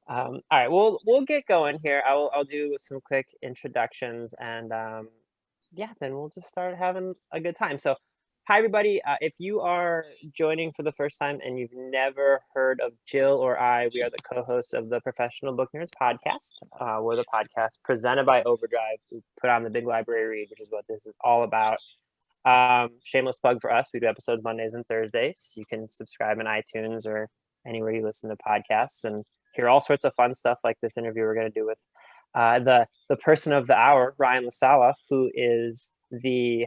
All right, we'll get going here. I'll do some quick introductions, and yeah, then we'll just start having a good time. So, hi everybody. If you are joining for the first time and you've never heard of Jill or I, we are the co-hosts of the Professional Book Nerds podcast. We're the podcast presented by Overdrive, who put on the Big Library Read, which is what this is all about. Shameless plug for us. We do episodes Mondays and Thursdays. You can subscribe in iTunes or anywhere you listen to podcasts and hear all sorts of fun stuff like this interview we're going to do with the person of the hour, Ryan La Sala, who is the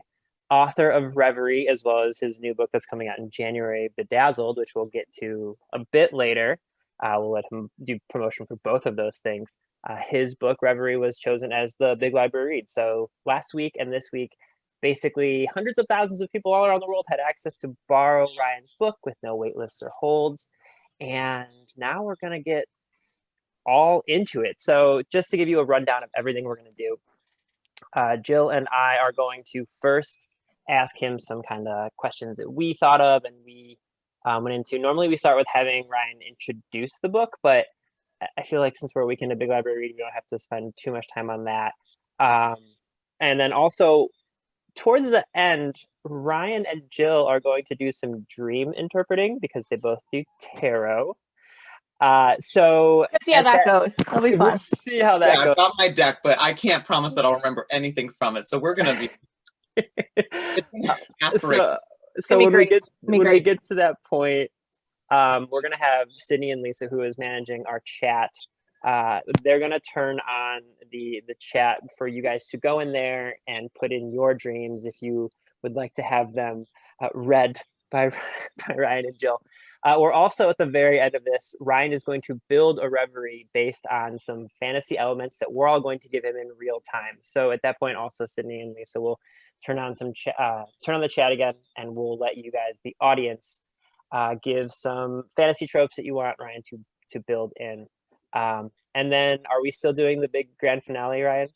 author of Reverie, as well as his new book that's coming out in January, Bedazzled, which we'll get to a bit later. We'll let him do promotion for both of those things. His book, Reverie, was chosen as the Big Library Read. So last week and this week, basically hundreds of thousands of people all around the world had access to borrow Ryan's book with no wait lists or holds. And now we're going to get all into it. So just to give you a rundown of everything we're going to do, Jill and I are going to first ask him some kind of questions that we thought of and we went into. Normally we start with having Ryan introduce the book, but I feel like since we're a weekend at Big Library Reading, we don't have to spend too much time on that. And then also towards the end, Ryan and Jill are going to do some dream interpreting because they both do tarot. So let's see how that goes. That'll be fun. We'll see how that goes. I've got my deck, but I can't promise that I'll remember anything from it. So we're gonna be so when we get to that point, we're gonna have Sydney and Lisa, who is managing our chat. They're gonna turn on the chat for you guys to go in there and put in your dreams if you would like to have them read by Ryan and Jill. We're also at the very end of this. Ryan is going to build a reverie based on some fantasy elements that we're all going to give him in real time. So at that point, also Sydney and Lisa will turn on the chat again, and we'll let you guys, the audience, give some fantasy tropes that you want Ryan to build in. And then, are we still doing the big grand finale, Ryan?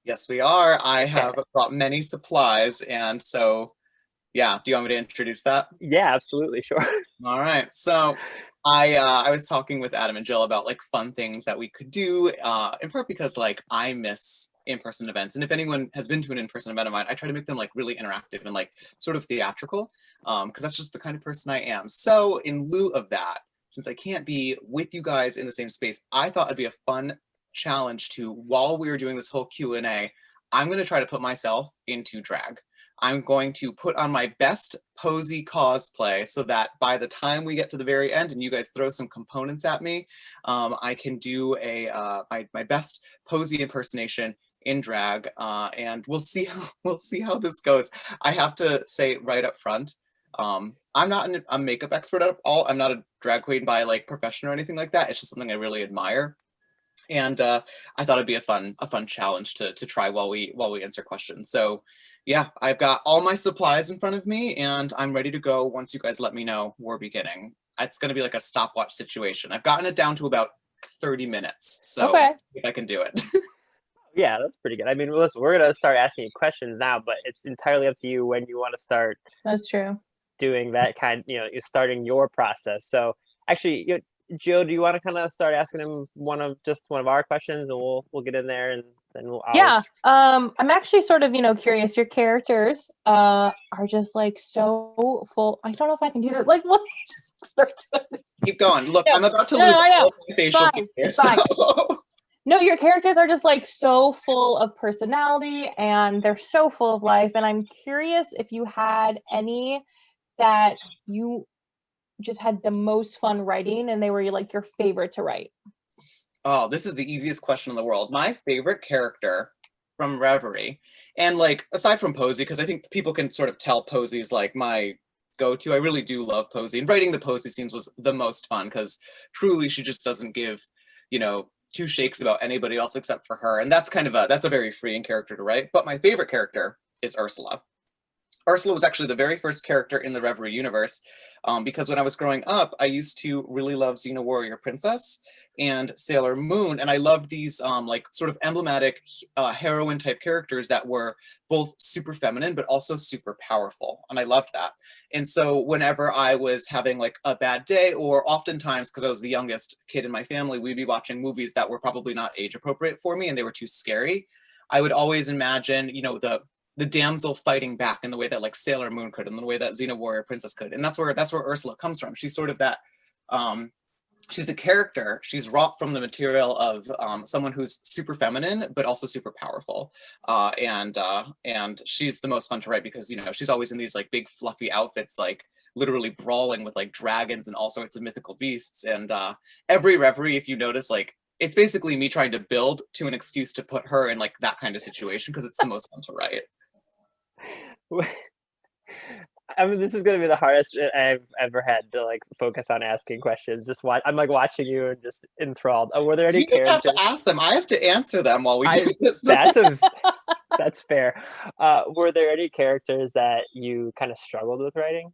Yes, we are. I have brought many supplies, and so. Yeah, do you want me to introduce that? Yeah, absolutely, sure. All right, so I was talking with Adam and Jill about like fun things that we could do, in part because like I miss in-person events, and if anyone has been to an in-person event of mine, I try to make them like really interactive and like sort of theatrical, because that's just the kind of person I am. So in lieu of that, since I can't be with you guys in the same space, I thought it'd be a fun challenge to, while we were doing this whole Q&A, I'm going to try to put myself into drag. I'm going to put on my best posy cosplay so that by the time we get to the very end and you guys throw some components at me, I can do my best posy impersonation in drag, and we'll see how this goes. I have to say right up front, I'm not a makeup expert at all. I'm not a drag queen by like profession or anything like that. It's just something I really admire. And I thought it'd be a fun challenge to try while we answer questions. So yeah, I've got all my supplies in front of me and I'm ready to go once you guys let me know we're beginning. It's going to be like a stopwatch situation. I've gotten it down to about 30 minutes. So if I can do it. Yeah, that's pretty good. I mean, listen, we're going to start asking you questions now, but it's entirely up to you when you want to start. That's true. Doing that kind, you're starting your process. So actually, Jill, do you want to kind of start asking him one of our questions, and we'll get in there and then we'll. I'm actually sort of curious. Your characters are just like so full. I don't know if I can do that. Like, what? Keep going. Look, I'm about to lose all my facial hair. So. No, your characters are just like so full of personality and they're so full of life. And I'm curious if you had any that you just had the most fun writing and they were like your favorite to write. Oh, this is the easiest question in the world. My favorite character from Reverie, and like aside from Posey, because I think people can sort of tell Posey's like my go-to. I really do love Posey, and writing the Posey scenes was the most fun because truly she just doesn't give, two shakes about anybody else except for her, and that's a very freeing character to write. But my favorite character is Ursula. Ursula was actually the very first character in the Reverie universe, because when I was growing up, I used to really love Xena Warrior Princess and Sailor Moon, and I loved these like sort of emblematic heroine type characters that were both super feminine but also super powerful, and I loved that. And so whenever I was having like a bad day, or oftentimes because I was the youngest kid in my family, we'd be watching movies that were probably not age appropriate for me and they were too scary, I would always imagine, you know, the damsel fighting back in the way that like Sailor Moon could, and the way that Xena Warrior Princess could. And that's where Ursula comes from. She's sort of that, she's a character. She's wrought from the material of someone who's super feminine, but also super powerful. And she's the most fun to write because, you know, she's always in these like big fluffy outfits, like literally brawling with like dragons and all sorts of mythical beasts. And every reverie, if you notice, like it's basically me trying to build to an excuse to put her in like that kind of situation because it's the most fun to write. I mean, this is going to be the hardest I've ever had to like focus on asking questions. Just watch. I'm like watching you and just enthralled. Oh, were there any You don't have characters? to ask them. I have to answer them while we do this. That's fair. Were there any characters that you kind of struggled with writing?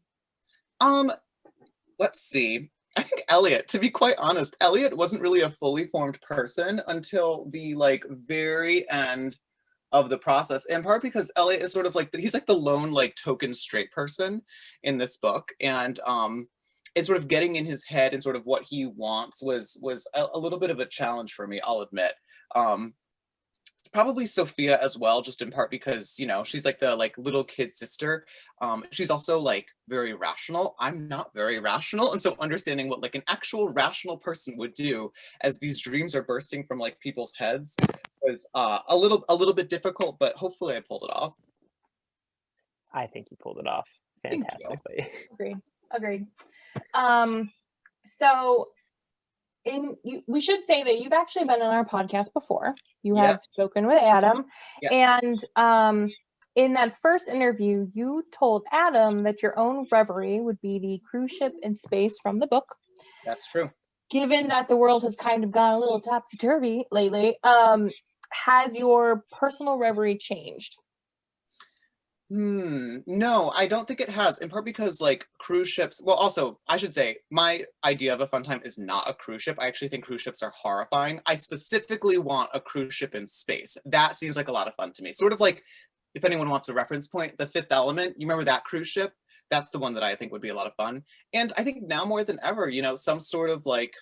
Let's see. I think Elliot, to be quite honest, Elliot wasn't really a fully formed person until the like very end of the process, in part because Elliot is sort of like he's like the lone like token straight person in this book, and it's sort of getting in his head and sort of what he wants was a little bit of a challenge for me, I'll admit. Probably Sophia as well, just in part because, you know, she's like the like little kid sister. She's also like very rational. I'm not very rational, and so understanding what like an actual rational person would do as these dreams are bursting from like people's heads was a little bit difficult, but hopefully I pulled it off. I think you pulled it off fantastically. Agreed. So we should say that you've actually been on our podcast before. You have spoken with Adam. And in that first interview, you told Adam that your own reverie would be the cruise ship in space from the book. That's true. Given that the world has kind of gone a little topsy-turvy lately, has your personal reverie changed? No, I don't think it has, in part because like cruise ships, well, also I should say my idea of a fun time is not a cruise ship. I actually think cruise ships are horrifying. I specifically want a cruise ship in space. That seems like a lot of fun to me. Sort of like, if anyone wants a reference point, The Fifth Element, you remember that cruise ship? That's the one that I think would be a lot of fun. And I think now more than ever, you know, some sort of like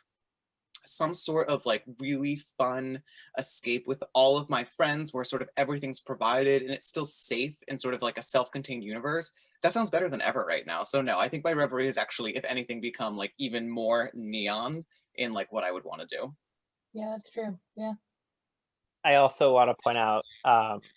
really fun escape with all of my friends where sort of everything's provided and it's still safe in sort of like a self-contained universe. That sounds better than ever right now. So no, I think my reverie has actually, if anything, become like even more neon in like what I would want to do. Yeah, that's true. Yeah. I also want to point out,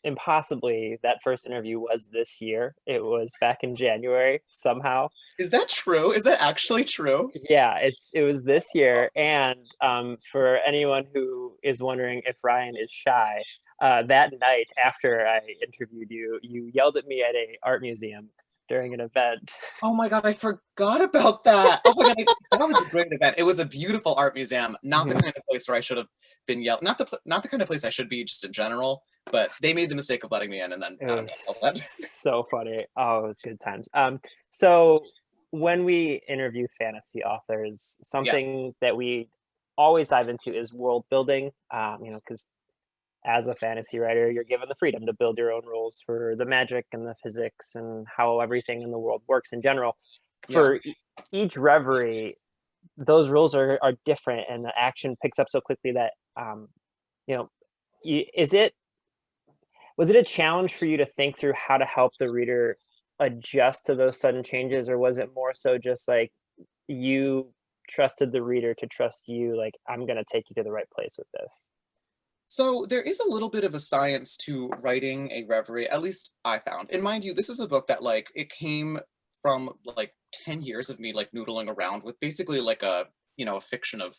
impossibly, that first interview was this year. It was back in January somehow. Is that true? Is that actually true? Yeah, it was this year. And for anyone who is wondering if Ryan is shy, that night after I interviewed you, you yelled at me at a art museum during an event. Oh my God, I forgot about that. Oh my God, that was a great event. It was a beautiful art museum, not the kind of place where I should have been yelled, not the kind of place I should be just in general, but they made the mistake of letting me in, and then it was so funny. Oh, it was good times. So when we interview fantasy authors, something that we always dive into is world building, you know, because as a fantasy writer, you're given the freedom to build your own rules for the magic and the physics and how everything in the world works in general. For each reverie, those rules are different, and the action picks up so quickly that, you know, was it a challenge for you to think through how to help the reader adjust to those sudden changes, or was it more so just like you trusted the reader to trust you, like, I'm going to take you to the right place with this? So there is a little bit of a science to writing a reverie, at least I found. And mind you, this is a book that like it came from like 10 years of me like noodling around with basically like a, you know, a fiction of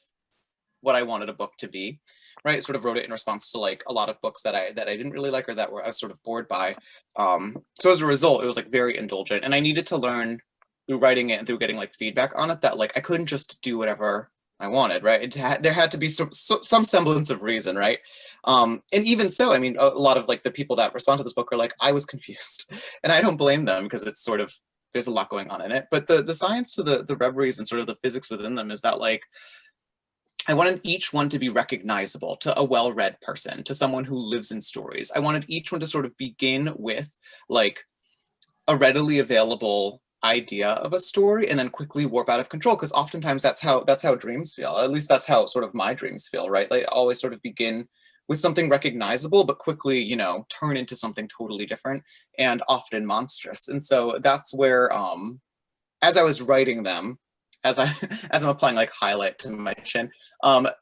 what I wanted a book to be, right? Sort of wrote it in response to like a lot of books that I didn't really like, or that I was sort of bored by. So as a result, it was like very indulgent, and I needed to learn through writing it and through getting like feedback on it that like I couldn't just do whatever I wanted, right? There had to be some semblance of reason, right? And even so, I mean, a lot of like the people that respond to this book are like, I was confused, and I don't blame them because it's sort of there's a lot going on in it. But the science to the reveries and sort of the physics within them is that like I wanted each one to be recognizable to a well-read person, to someone who lives in stories. I wanted each one to sort of begin with like a readily available idea of a story and then quickly warp out of control, because oftentimes that's how dreams feel. At least that's how sort of my dreams feel, right? They always sort of begin with something recognizable but quickly, you know, turn into something totally different and often monstrous. And so that's where as I was writing them, as I as I'm applying like highlight to my chin,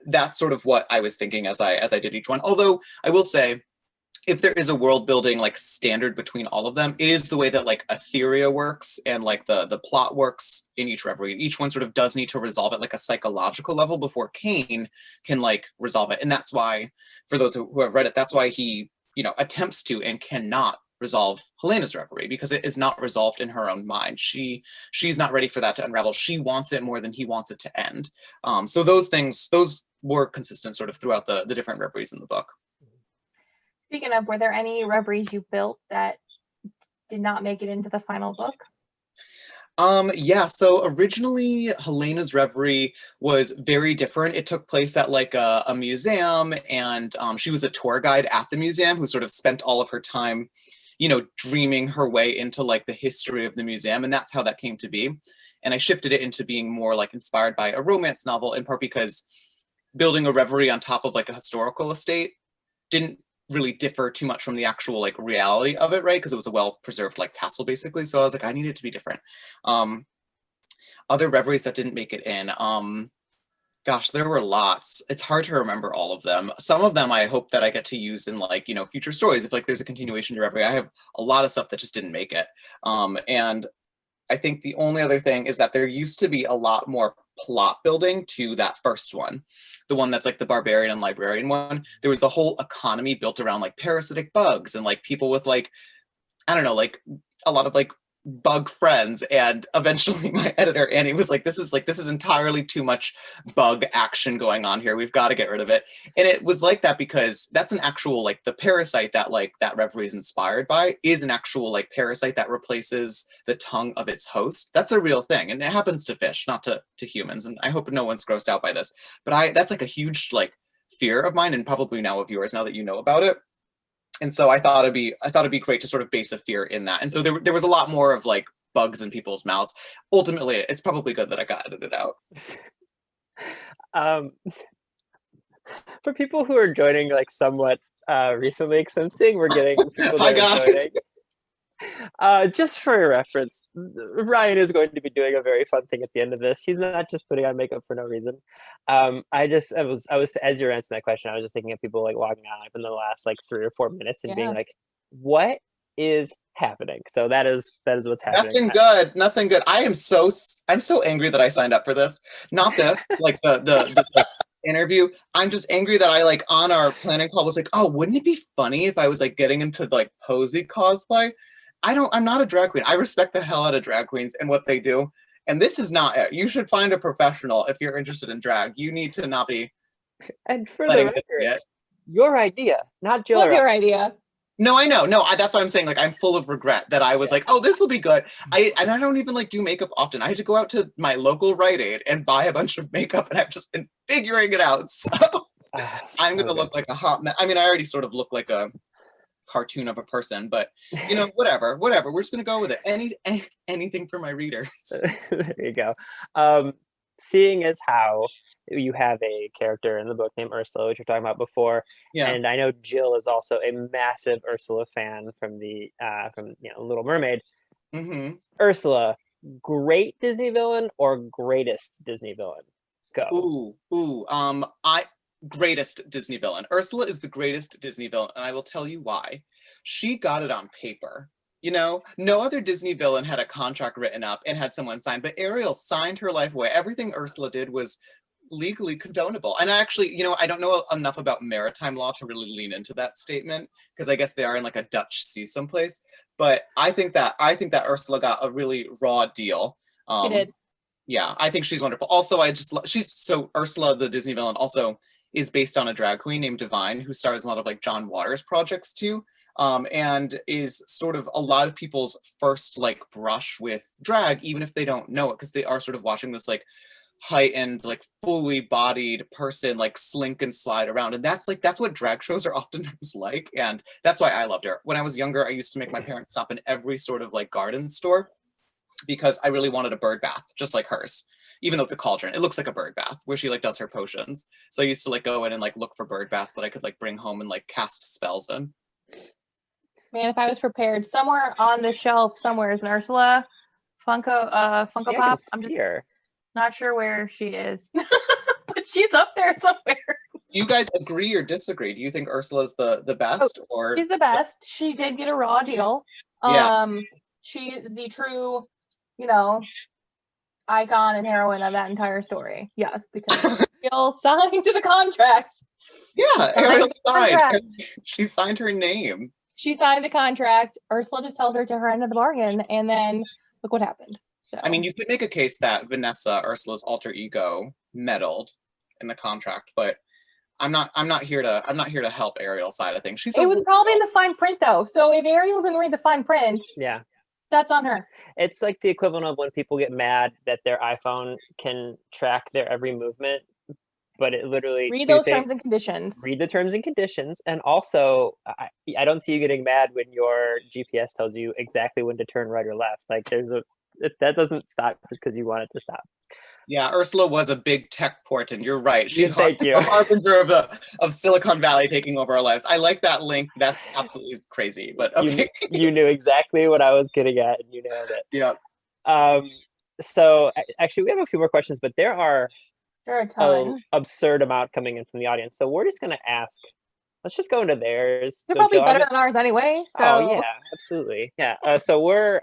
that's sort of what I was thinking as I did each one. Although I will say, if there is a world building like standard between all of them, it is the way that like Etheria works and like the plot works in each reverie. Each one sort of does need to resolve it like a psychological level before Cain can like resolve it. And that's why, for those who have read it, that's why he, you know, attempts to and cannot resolve Helena's reverie, because it is not resolved in her own mind. She's not ready for that to unravel. She wants it more than he wants it to end. So those things, those were consistent sort of throughout the different reveries in the book. Speaking of, were there any reveries you built that did not make it into the final book? Yeah, so originally Helena's reverie was very different. It took place at like a museum, and she was a tour guide at the museum who sort of spent all of her time, you know, dreaming her way into like the history of the museum, and that's how that came to be. And I shifted it into being more like inspired by a romance novel, in part because building a reverie on top of like a historical estate didn't really differ too much from the actual like reality of it, right? Because it was a well-preserved like castle basically. So I was like, I need it to be different. Other reveries that didn't make it in, gosh, there were lots. It's hard to remember all of them. Some of them I hope that I get to use in like, you know, future stories. If like there's a continuation to reverie, I have a lot of stuff that just didn't make it. And I think the only other thing is that there used to be a lot more plot building to that first one, the one that's like the barbarian and librarian one. There was a whole economy built around like parasitic bugs and like people with like, I don't know, like a lot of like bug friends. And eventually my editor Annie was like, this is entirely too much bug action going on here, we've got to get rid of it. And it was like that because that's an actual like the parasite that like that reverie is inspired by is an actual like parasite that replaces the tongue of its host. That's a real thing, and it happens to fish, not to humans. And I hope no one's grossed out by this, but that's like a huge like fear of mine, and probably now of yours, now that you know about it. And so I thought it'd be great to sort of base a fear in that. And so there was a lot more of like bugs in people's mouths. Ultimately, it's probably good that I got edited out. Um, for people who are joining like somewhat recently, because I'm seeing we're getting people Hi that are guys. joining. Just for your reference, Ryan is going to be doing a very fun thing at the end of this. He's not just putting on makeup for no reason. I was as you're answering that question, I was just thinking of people like logging on in the last like 3 or 4 minutes and being Yeah. like, "What is happening?" So that is what's happening. Nothing good. I'm so angry that I signed up for this. Not this, like the like, interview. I'm just angry that I like on our planning call was like, oh, wouldn't it be funny if I was like getting into like Posey cosplay? I'm not a drag queen. I respect the hell out of drag queens and what they do. And this is not it. You should find a professional if you're interested in drag. You need to not be And for the letting this record, get. your idea, not Jill. Was your idea? No, I know. No, that's what I'm saying. Like, I'm full of regret that I was like, oh, this will be good. I don't even like do makeup often. I had to go out to my local Rite Aid and buy a bunch of makeup, and I've just been figuring it out. So I'm going to look like a hot mess. I mean, I already sort of look like a cartoon of a person, but you know, whatever. We're just going to go with it. Anything for my readers. There you go. Seeing as how you have a character in the book named Ursula, which you're talking about before, Yeah. and I know Jill is also a massive Ursula fan from Little Mermaid. Mm-hmm. Ursula, great Disney villain or greatest Disney villain? Go. Greatest Disney villain. Ursula is the greatest Disney villain, and I will tell you why. She got it on paper. You know, no other Disney villain had a contract written up and had someone sign, but Ariel signed her life away. Everything Ursula did was legally condonable. And actually, you know, I don't know enough about maritime law to really lean into that statement, because I guess they are in like a Dutch sea someplace. But I think that Ursula got a really raw deal. She did. Yeah, I think she's wonderful. Also, she's so Ursula, the Disney villain, also is based on a drag queen named Divine, who stars in a lot of like John Waters projects too, and is sort of a lot of people's first like brush with drag, even if they don't know it, because they are sort of watching this like heightened, like fully bodied person like slink and slide around, and that's what drag shows are oftentimes like, and that's why I loved her. When I was younger, I used to make my parents stop in every sort of like garden store because I really wanted a bird bath, just like hers. Even though it's a cauldron, it looks like a bird bath where she like does her potions. So I used to like go in and like look for bird baths that I could like bring home and like cast spells in. Man, if I was prepared, somewhere on the shelf somewhere is an Ursula Funko Yeah, I can Pop. I'm just see her. not sure where she is, but she's up there somewhere. You guys agree or disagree? Do you think Ursula's the best, or She's the best. She did get a raw deal. Yeah. She's the true, you know, icon and heroine of that entire story. Yes, because Ariel signed the contract. Yeah, Signed Ariel the signed. contract. She signed her name. She signed the contract. Ursula just held her to her end of the bargain, and then look what happened. So I mean, you could make a case that Vanessa, Ursula's alter ego, meddled in the contract, but I'm not here to help Ariel's side of things. it was probably in the fine print though. So if Ariel didn't read the fine print, Yeah, that's on her. it's like the equivalent of when people get mad that their iPhone can track their every movement, but it literally Read those terms and conditions. read the terms and conditions, and also I don't see you getting mad when your GPS tells you exactly when to turn right or left. Like that doesn't stop just because you want it to stop. Yeah, Ursula was a big tech portent. You're right. Thank you. A harbinger of Silicon Valley taking over our lives. I like that link. That's absolutely crazy. But okay. You knew exactly what I was getting at, and you nailed it. Yeah. So actually, we have a few more questions, but there are a ton. Absurd amount coming in from the audience. So we're just gonna ask. Let's just go into theirs. They're probably better than ours anyway. So. Oh yeah, absolutely. Yeah. So we're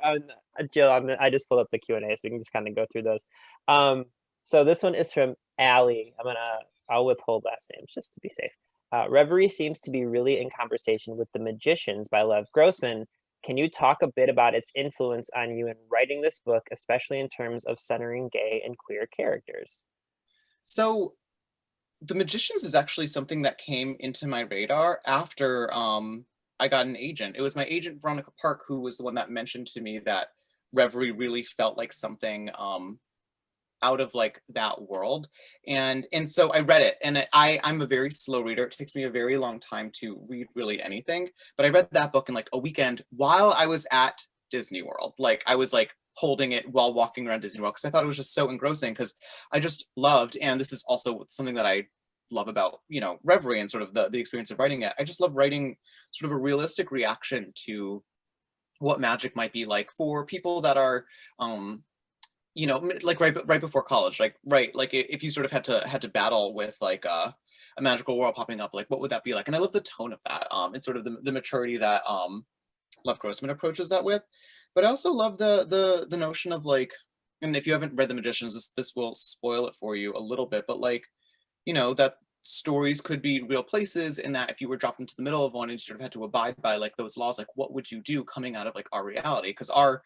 Jill. I just pulled up the Q&A, so we can just kind of go through those. So this one is from Allie. I'll withhold last names just to be safe. Reverie seems to be really in conversation with The Magicians by Lev Grossman. Can you talk a bit about its influence on you in writing this book, especially in terms of centering gay and queer characters? So The Magicians is actually something that came into my radar after I got an agent. It was my agent, Veronica Park, who was the one that mentioned to me that Reverie really felt like something out of like that world. And so I read it, and I'm a very slow reader. It takes me a very long time to read really anything. But I read that book in like a weekend while I was at Disney World. Like I was like holding it while walking around Disney World because I thought it was just so engrossing, because I just loved, and this is also something that I love about, you know, Reverie and sort of the experience of writing it. I just love writing sort of a realistic reaction to what magic might be like for people that are you know, like right before college, like if you sort of had to battle with like a magical world popping up, like what would that be like? And I love the tone of that, and sort of the maturity that Lev Grossman approaches that with. But I also love the notion of like, and if you haven't read The Magicians, this will spoil it for you a little bit, but like, you know, that stories could be real places, and that if you were dropped into the middle of one and you sort of had to abide by like those laws, like what would you do coming out of like our reality? Because our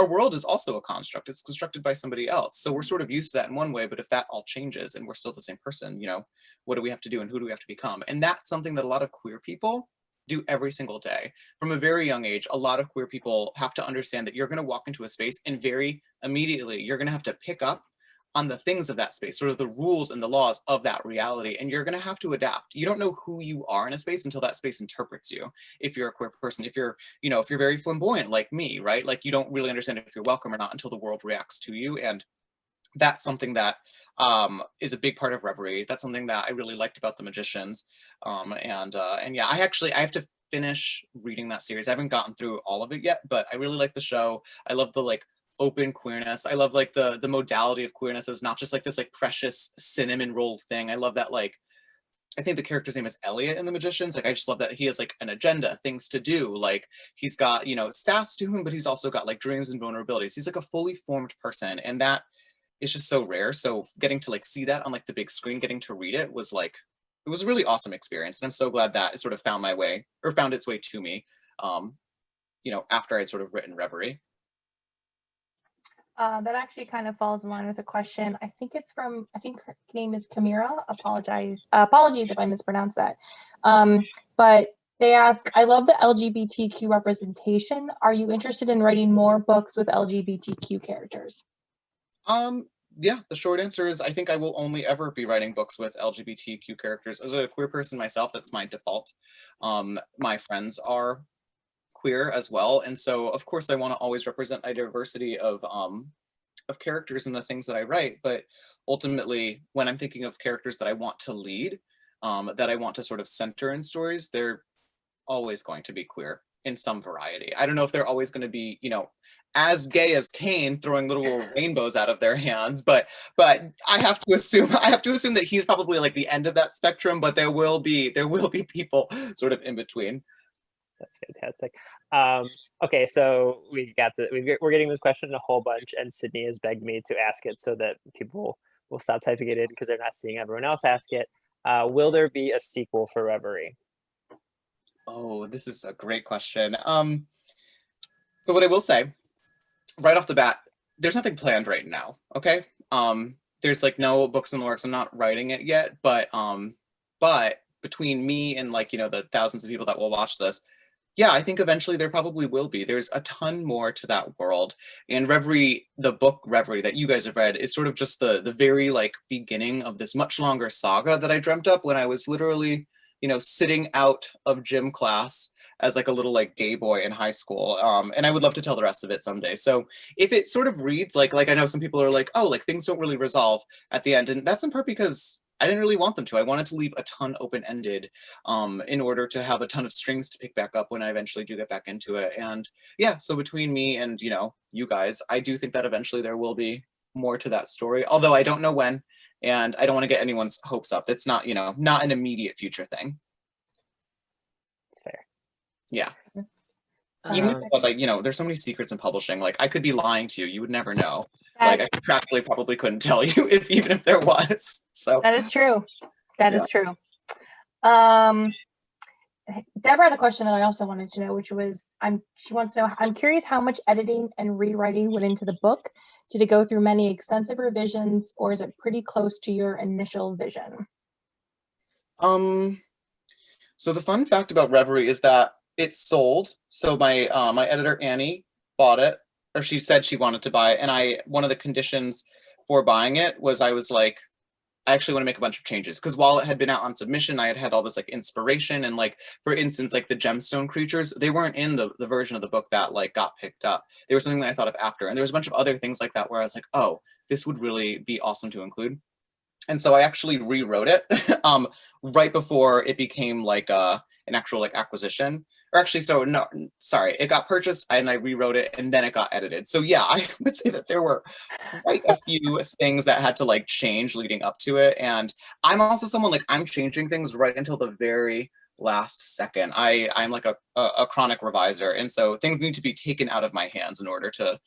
world is also a construct. It's constructed by somebody else. So we're sort of used to that in one way, but if that all changes and we're still the same person, you know, what do we have to do and who do we have to become? And that's something that a lot of queer people do every single day. From a very young age, a lot of queer people have to understand that you're going to walk into a space and very immediately you're going to have to pick up on the things of that space, sort of the rules and the laws of that reality, and you're going to have to adapt. You don't know who you are in a space until that space interprets you. If you're a queer person, if you're, you know, if you're very flamboyant like me, right? Like you don't really understand if you're welcome or not until the world reacts to you. And that's something that is a big part of Reverie. That's something that I really liked about The Magicians. And yeah, I have to finish reading that series. I haven't gotten through all of it yet, but I really like the show. I love the like open queerness. I love like the modality of queerness as not just like this like precious cinnamon roll thing. I love that, like, I think the character's name is Elliot in The Magicians. Like I just love that he has like an agenda, things to do. Like he's got, you know, sass to him, but he's also got like dreams and vulnerabilities. He's like a fully formed person, and that is just so rare. So getting to like see that on like the big screen, getting to read it was like, it was a really awesome experience. And I'm so glad that it sort of found its way to me, you know, after I'd sort of written Reverie. That actually kind of falls in line with a question. I think her name is Kamira. Apologies if I mispronounced that. But they ask, I love the LGBTQ representation. Are you interested in writing more books with LGBTQ characters? Yeah, the short answer is I think I will only ever be writing books with LGBTQ characters. As a queer person myself, that's my default. My friends are queer as well, and so of course I want to always represent a diversity of characters in the things that I write. But ultimately, when I'm thinking of characters that I want to lead, that I want to sort of center in stories, they're always going to be queer in some variety. I don't know if they're always going to be, you know, as gay as Cain throwing little rainbows out of their hands, but I have to assume that he's probably like the end of that spectrum, but there will be people sort of in between. That's fantastic. Okay, so we're getting this question a whole bunch, and Sydney has begged me to ask it so that people will stop typing it in because they're not seeing everyone else ask it. Will there be a sequel for Reverie? Oh, this is a great question. So what I will say, right off the bat, there's nothing planned right now, okay? There's like no books in the works. I'm not writing it yet, but between me and like, you know, the thousands of people that will watch this, yeah, I think eventually there probably will be. There's a ton more to that world. And Reverie, the book Reverie that you guys have read, is sort of just the very like beginning of this much longer saga that I dreamt up when I was literally, you know, sitting out of gym class as like a little like gay boy in high school. And I would love to tell the rest of it someday. So if it sort of reads like I know some people are like, oh, like things don't really resolve at the end. And that's in part because I didn't really want them to. I wanted to leave a ton open-ended in order to have a ton of strings to pick back up when I eventually do get back into it. And yeah, so between me and, you know, you guys, I do think that eventually there will be more to that story, although I don't know when, and I don't want to get anyone's hopes up. It's not, you know, not an immediate future thing. It's fair. Yeah. Even because like, you know, there's so many secrets in publishing. Like I could be lying to you. You would never know. Like I practically probably couldn't tell you even if there was. So that is true. That is true. Deborah had a question that I also wanted to know, which was, she wants to know, I'm curious how much editing and rewriting went into the book. Did it go through many extensive revisions, or is it pretty close to your initial vision? So the fun fact about Reverie is that it sold. So my my editor Annie bought it, or she said she wanted to buy it, and one of the conditions for buying it was I was like, I actually want to make a bunch of changes, because while it had been out on submission, I had all this like inspiration, and like for instance, like the gemstone creatures, they weren't in the version of the book that like got picked up. They were something that I thought of after, and there was a bunch of other things like that where I was like, oh, this would really be awesome to include. And so I actually rewrote it right before it became like an actual like acquisition. Or actually, so no, sorry, it got purchased and I rewrote it and then it got edited. So yeah, I would say that there were quite a few things that had to like change leading up to it. And I'm also someone like I'm changing things right until the very last second. I'm like a chronic reviser, and so things need to be taken out of my hands in order to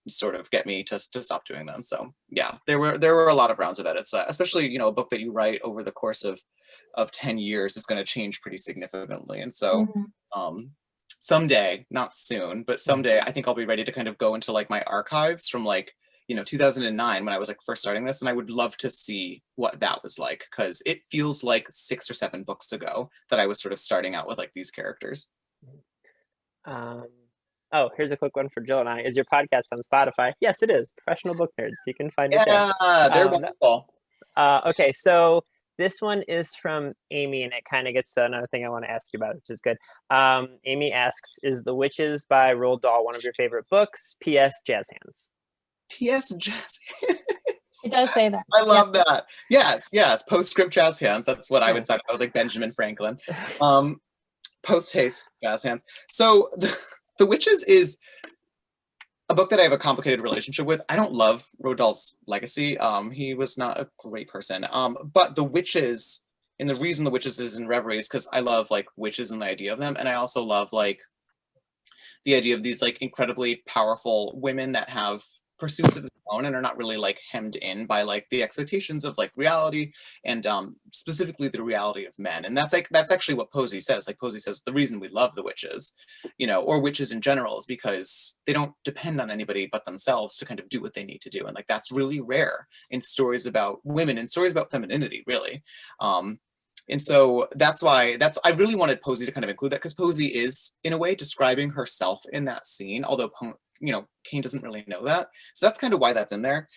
sort of get me to stop doing them. So yeah, there were a lot of rounds of edits, especially, you know, a book that you write over the course of 10 years is going to change pretty significantly. And so someday, not soon, but someday I think I'll be ready to kind of go into like my archives from like, you know, 2009 when I was like first starting this, and I would love to see what that was like, because it feels like 6 or 7 books ago that I was sort of starting out with like these characters. Oh, here's a quick one for Jill and I. Is your podcast on Spotify? Yes, it is. Professional Book Nerds. You can find it there. Yeah, they're wonderful. Okay, so this one is from Amy, and it kind of gets to another thing I want to ask you about, which is good. Amy asks, is The Witches by Roald Dahl one of your favorite books? P.S. Jazz Hands. P.S. Jazz Hands. It does say that. I love that. Yes. Postscript Jazz Hands. That's what I would say. I was like Benjamin Franklin. Post haste Jazz Hands. So The Witches is a book that I have a complicated relationship with. I don't love Roald Dahl's legacy. He was not a great person. But The Witches, and the reason The Witches is in Reverie is because I love like witches and the idea of them, and I also love like the idea of these like incredibly powerful women that have pursuits of their own and are not really like hemmed in by like the expectations of like reality and specifically the reality of men. And that's actually what Posey says. Like Posey says the reason we love the witches, you know, or witches in general, is because they don't depend on anybody but themselves to kind of do what they need to do. And like that's really rare in stories about women and stories about femininity, really. And so I really wanted Posey to kind of include that, because Posey is in a way describing herself in that scene, although you know, Kane doesn't really know that. So that's kind of why that's in there.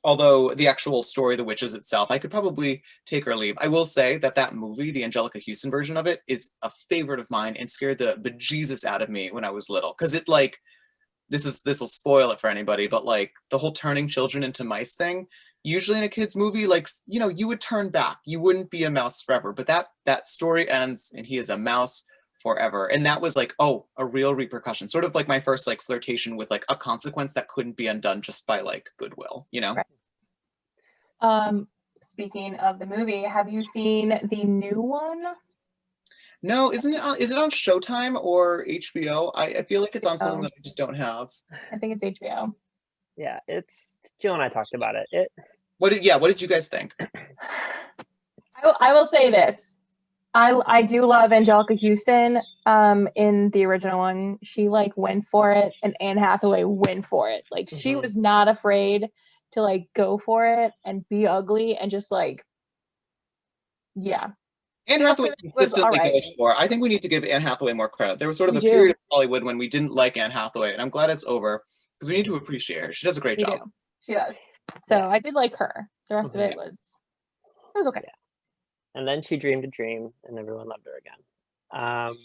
Although the actual story, The Witches itself, I could probably take or leave. I will say that that movie, the Angelica Houston version of it, is a favorite of mine and scared the bejesus out of me when I was little. Because it like, this will spoil it for anybody, but like the whole turning children into mice thing, usually in a kid's movie, like, you know, you would turn back. You wouldn't be a mouse forever. But that story ends and he is a mouse forever. And that was like, oh, a real repercussion. Sort of like my first like flirtation with like a consequence that couldn't be undone just by like goodwill, you know? Right. Speaking of the movie, have you seen the new one? No, is it on Showtime or HBO? I feel like it's on something that I just don't have. I think it's HBO. Yeah, it's Jill and I talked about it. What did you guys think? I will say this. I do love Angelica Houston. In the original one, she like went for it, and Anne Hathaway went for it. Like she was not afraid to like go for it and be ugly and just like, yeah. Anne Hathaway consistently goes for. I think we need to give Anne Hathaway more credit. There was sort of a period of Hollywood when we didn't like Anne Hathaway, and I'm glad it's over because we need to appreciate her. She does a great job. She does. So I did like her. The rest of it was okay. Yeah. And then she dreamed a dream, and everyone loved her again.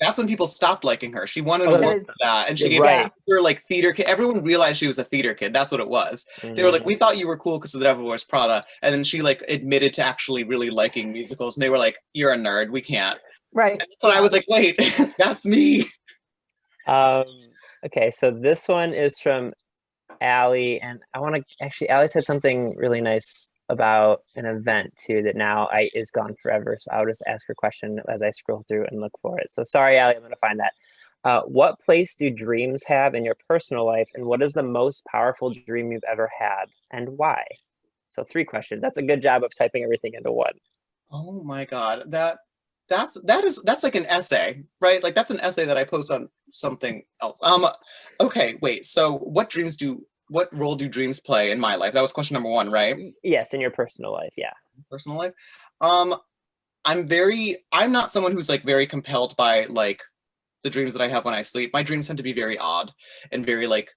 That's when people stopped liking her. She won an award for that, and she gave her like theater kid. Everyone realized she was a theater kid. That's what it was. They were like, "We thought you were cool because of The Devil Wears Prada," and then she like admitted to actually really liking musicals, and they were like, "You're a nerd. We can't." Right. And so I was like, "Wait, that's me." Okay, so this one is from Allie, and I want to actually. Allie said something really nice about an event too that now is gone forever. So I'll just ask her a question as I scroll through and look for it. So sorry, Allie, I'm going to find that. What place do dreams have in your personal life, and what is the most powerful dream you've ever had, and why? So 3 questions. That's a good job of typing everything into one. Oh my God, that's like an essay, right? Like that's an essay that I post on something else. Okay, wait. So what role do dreams play in my life? That was question number 1, right? Yes, in your personal life, yeah. Personal life. I'm not someone who's like very compelled by like the dreams that I have when I sleep. My dreams tend to be very odd and very like,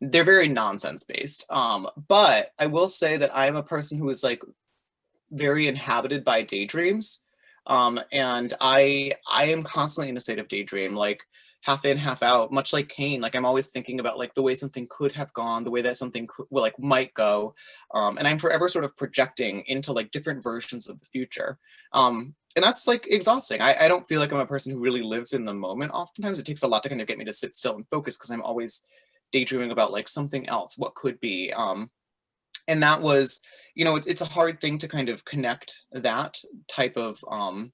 they're very nonsense based. But I will say that I'm a person who is like very inhabited by daydreams. And I am constantly in a state of daydream, like half in, half out, much like Kane. Like I'm always thinking about like the way something could have gone, the way that something might go. And I'm forever sort of projecting into like different versions of the future. And that's like exhausting. I don't feel like I'm a person who really lives in the moment. Oftentimes it takes a lot to kind of get me to sit still and focus because I'm always daydreaming about like something else, what could be. And that was, you know, it's a hard thing to kind of connect that type of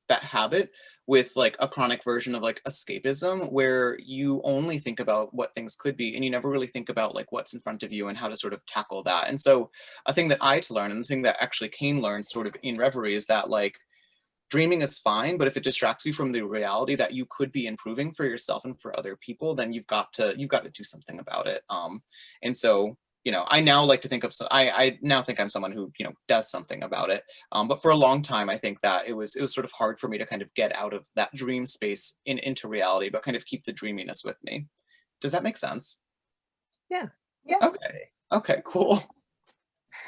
that habit with like a chronic version of like escapism where you only think about what things could be and you never really think about like what's in front of you and how to sort of tackle that. And so a thing that I had to learn, and the thing that actually Kane learned sort of in Reverie, is that like dreaming is fine, but if it distracts you from the reality that you could be improving for yourself and for other people, then you've got to do something about it. And so, you know, I now like to think of, I now think I'm someone who, you know, does something about it. But for a long time, I think that it was sort of hard for me to kind of get out of that dream space into reality, but kind of keep the dreaminess with me. Does that make sense? Yeah. Okay, cool.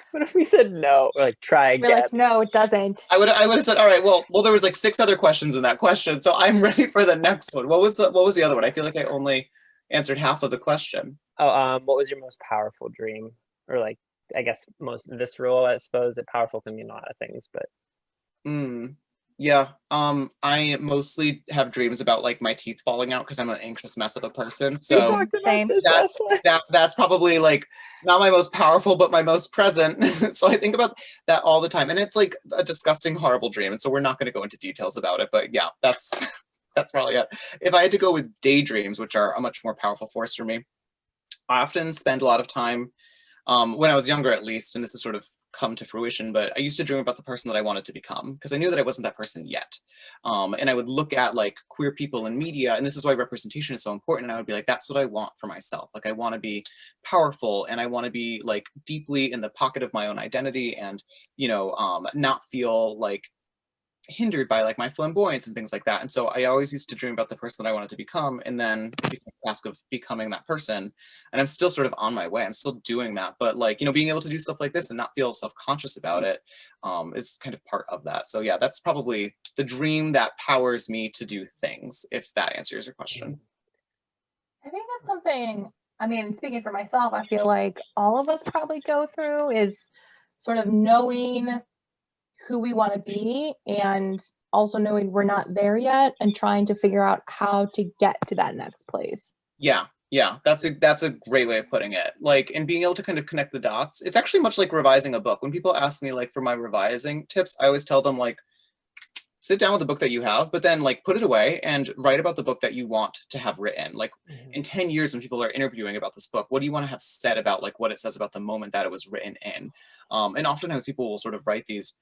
What if we said no, or like try again? We're like, no, it doesn't. I would have said, all right, well, there was like 6 other questions in that question, so I'm ready for the next one. What was the other one? I feel like I only answered half of the question. Oh, what was your most powerful dream? Or like, I guess most visceral, I suppose. That powerful can mean a lot of things, but. Yeah. I mostly have dreams about like my teeth falling out because I'm an anxious mess of a person. So we talked about this last time. That's probably like not my most powerful, but my most present. So I think about that all the time, and it's like a disgusting, horrible dream. And so we're not going to go into details about it, but yeah, that's probably it. If I had to go with daydreams, which are a much more powerful force for me, I often spend a lot of time, when I was younger at least, and this has sort of come to fruition, but I used to dream about the person that I wanted to become because I knew that I wasn't that person yet. And I would look at like queer people in media, and this is why representation is so important. And I would be like, that's what I want for myself. Like, I want to be powerful, and I want to be like deeply in the pocket of my own identity, and not feel like hindered by like my flamboyance and things like that. And so I always used to dream about the person that I wanted to become, and then it became a task of becoming that person. And I'm still sort of on my way. I'm still doing that, but like, being able to do stuff like this and not feel self-conscious about it, is kind of part of that. So yeah, that's probably the dream that powers me to do things, if that answers your question. I think that's something, I mean, speaking for myself, I feel like all of us probably go through is sort of knowing who we want to be and also knowing we're not there yet and trying to figure out how to get to that next place. Yeah, that's a great way of putting it. Like, and being able to kind of connect the dots. It's actually much like revising a book. When people ask me like for my revising tips, I always tell them like, sit down with the book that you have, but then like put it away and write about the book that you want to have written. Like, in 10 years when people are interviewing about this book, what do you want to have said about like what it says about the moment that it was written in? And oftentimes people will sort of write these,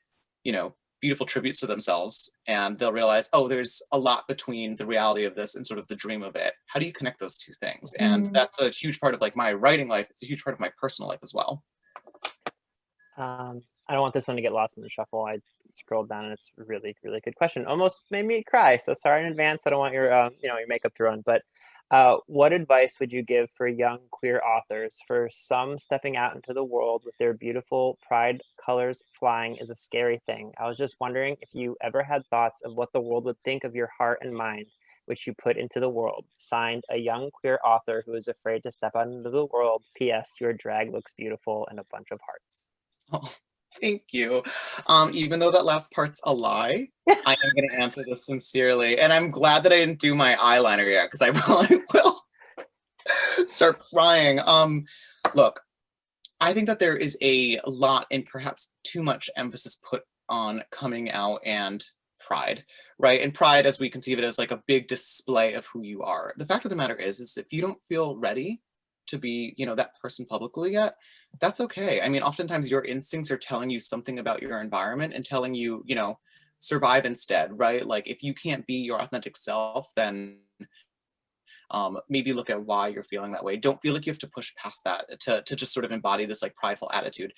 beautiful tributes to themselves, and they'll realize, oh, there's a lot between the reality of this and sort of the dream of it. How do you connect those two things? And that's a huge part of like my writing life. It's a huge part of my personal life as well. I don't want this one to get lost in the shuffle. I scrolled down and it's a really, really good question. Almost made me cry. So sorry in advance. I don't want your makeup to run. But what advice would you give for young queer authors? For some, stepping out into the world with their beautiful pride colors flying is a scary thing. I was just wondering if you ever had thoughts of what the world would think of your heart and mind, which you put into the world. Signed, a young queer author who is afraid to step out into the world. P.S. Your drag looks beautiful, and a bunch of hearts. Oh, thank you. Even though that last part's a lie, I am going to answer this sincerely. And I'm glad that I didn't do my eyeliner yet, because I probably will start crying. Look, I think that there is a lot and perhaps too much emphasis put on coming out and pride, right? And pride, as we conceive it, as like a big display of who you are. The fact of the matter is if you don't feel ready to be, that person publicly yet, that's okay. I mean, oftentimes your instincts are telling you something about your environment and telling you, survive instead, right? Like, if you can't be your authentic self, then maybe look at why you're feeling that way. Don't feel like you have to push past that to just sort of embody this like prideful attitude.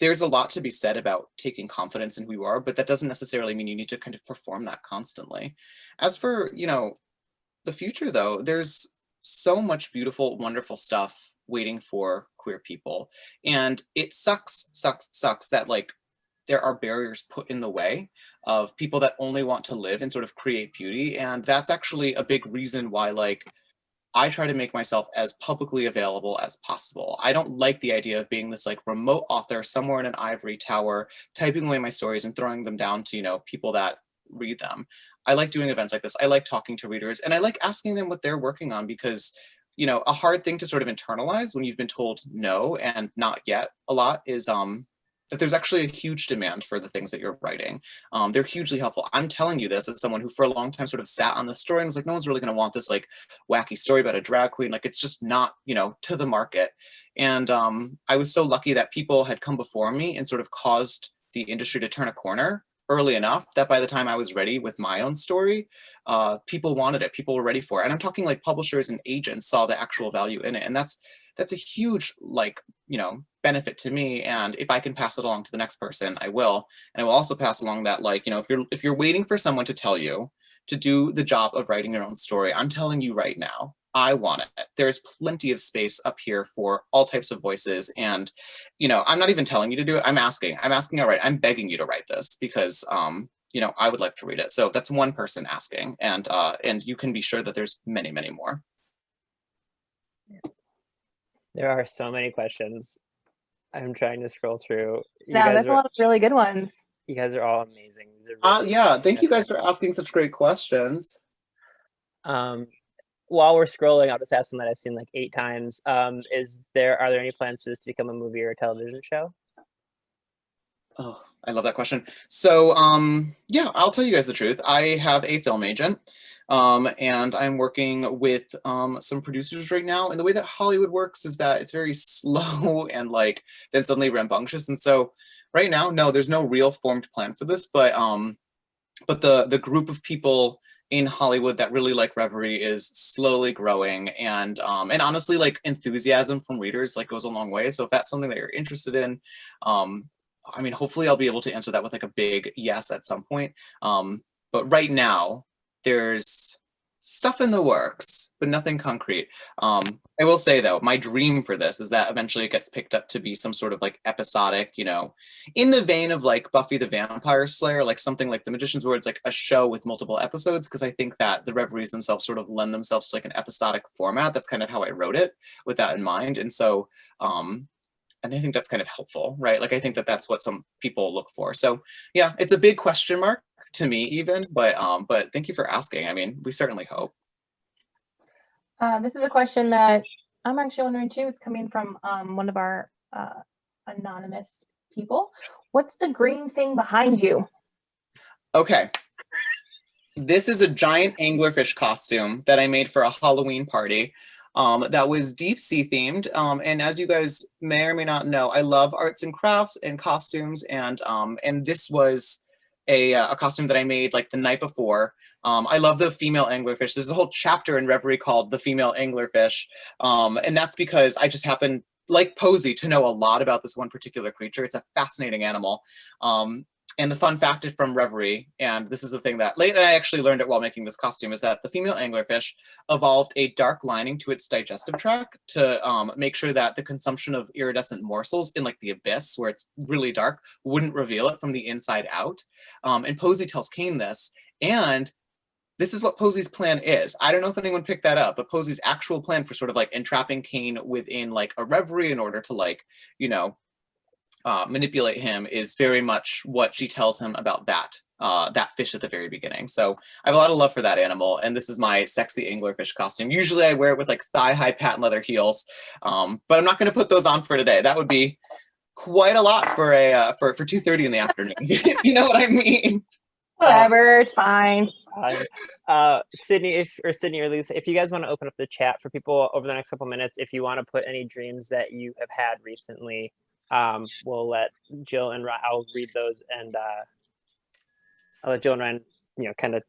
There's a lot to be said about taking confidence in who you are, but that doesn't necessarily mean you need to kind of perform that constantly. As for, the future though, there's so much beautiful, wonderful stuff waiting for queer people. And it sucks that like there are barriers put in the way of people that only want to live and sort of create beauty. And that's actually a big reason why like I try to make myself as publicly available as possible. I don't like the idea of being this like remote author somewhere in an ivory tower, typing away my stories and throwing them down to, people that read them. I like doing events like this. I like talking to readers, and I like asking them what they're working on, because, a hard thing to sort of internalize when you've been told no and not yet a lot is that there's actually a huge demand for the things that you're writing. They're hugely helpful. I'm telling you this as someone who for a long time sort of sat on the story and was like, no one's really going to want this like wacky story about a drag queen. Like, it's just not, to the market. And I was so lucky that people had come before me and sort of caused the industry to turn a corner early enough that by the time I was ready with my own story, people wanted it. People were ready for it. And I'm talking like publishers and agents saw the actual value in it. And that's a huge like, benefit to me. And if I can pass it along to the next person, I will. And I will also pass along that like, if you're waiting for someone to tell you to do the job of writing your own story, I'm telling you right now, I want it. There's plenty of space up here for all types of voices. And, I'm not even telling you to do it. I'm asking, all right, I'm begging you to write this because, I would like to read it. So that's one person asking, and you can be sure that there's many, many more. There are so many questions. I'm trying to scroll through. There's a lot of really good ones. You guys are all amazing. These are really yeah, thank you guys for asking such great questions. While we're scrolling, I'll just ask one that I've seen like 8 times. Are there any plans for this to become a movie or a television show? Oh, I love that question. So, yeah, I'll tell you guys the truth. I have a film agent, and I'm working with some producers right now. And the way that Hollywood works is that it's very slow and like then suddenly rambunctious. And so, right now, no, there's no real formed plan for this. But the group of people in Hollywood that really like Reverie is slowly growing, and honestly, like enthusiasm from readers like goes a long way. So if that's something that you're interested in, um, I mean, hopefully I'll be able to answer that with like a big yes at some point. But right now, there's stuff in the works, but nothing concrete. I will say though, my dream for this is that eventually it gets picked up to be some sort of like episodic, you know, in the vein of like Buffy the Vampire Slayer, like something like The Magician's where it's like a show with multiple episodes, because I think that the Reveries themselves sort of lend themselves to like an episodic format. That's kind of how I wrote it with that in mind. And so, and I think that's kind of helpful, right? Like I think that that's what some people look for. So yeah, it's a big question mark to me even, but thank you for asking. I mean, we certainly hope. This is a question that I'm actually wondering too. It's coming from one of our anonymous people. What's the green thing behind you? Okay. This is a giant anglerfish costume that I made for a Halloween party that was deep sea themed. And as you guys may or may not know, I love arts and crafts and costumes. And this was a costume that I made like the night before. I love the female anglerfish. There's a whole chapter in Reverie called The Female Anglerfish. And that's because I just happen, like Posey, to know a lot about this one particular creature. It's a fascinating animal. And the fun fact is from Reverie, and this is the thing that later I actually learned it while making this costume, is that the female anglerfish evolved a dark lining to its digestive tract to make sure that the consumption of iridescent morsels in like the abyss, where it's really dark, wouldn't reveal it from the inside out. And Posey tells Kane this, and this is what Posey's plan is. I don't know if anyone picked that up, but Posey's actual plan for sort of like entrapping Kane within like a reverie in order to like, you know, manipulate him is very much what she tells him about that fish at the very beginning. So I have a lot of love for that animal, and this is my sexy anglerfish costume. Usually I wear it with like thigh-high patent leather heels, but I'm not going to put those on for today. That would be quite a lot for a for 2:30 in the afternoon. You know what I mean? Whatever, it's fine. Sydney or Lisa, if you guys want to open up the chat for people over the next couple minutes, if you want to put any dreams that you have had recently, we'll let Jill and Ryan, I'll read those, and I'll let Jill and Ryan, you know, kind of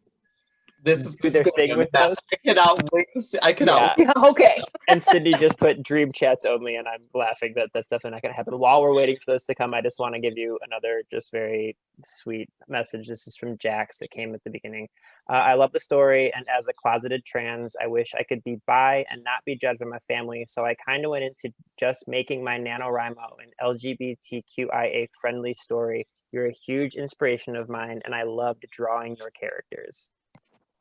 This do is their going to be thing a with mess. those. I cannot wait. I cannot. Yeah, okay. And Sydney just put dream chats only, and I'm laughing that that's definitely not going to happen. While we're waiting for those to come, I just want to give you another just very sweet message. This is from Jax that came at the beginning. I love the story, and as a closeted trans, I wish I could be bi and not be judged by my family, so I kind of went into just making my NaNoWriMo an LGBTQIA friendly story. You're a huge inspiration of mine, and I loved drawing your characters.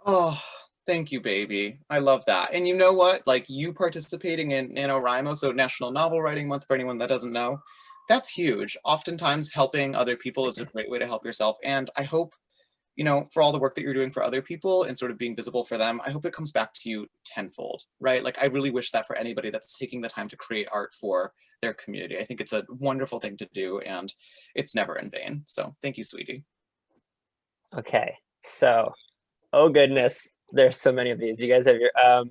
Oh, thank you, baby. I love that. And you know what? Like you participating in NaNoWriMo, so National Novel Writing Month, for anyone that doesn't know, that's huge. Oftentimes helping other people is a great way to help yourself. And I hope, you know, for all the work that you're doing for other people and sort of being visible for them, I hope it comes back to you tenfold, right? Like I really wish that for anybody that's taking the time to create art for their community. I think it's a wonderful thing to do, and it's never in vain. So thank you, sweetie. Okay, so oh goodness, there's so many of these. You guys have your oh,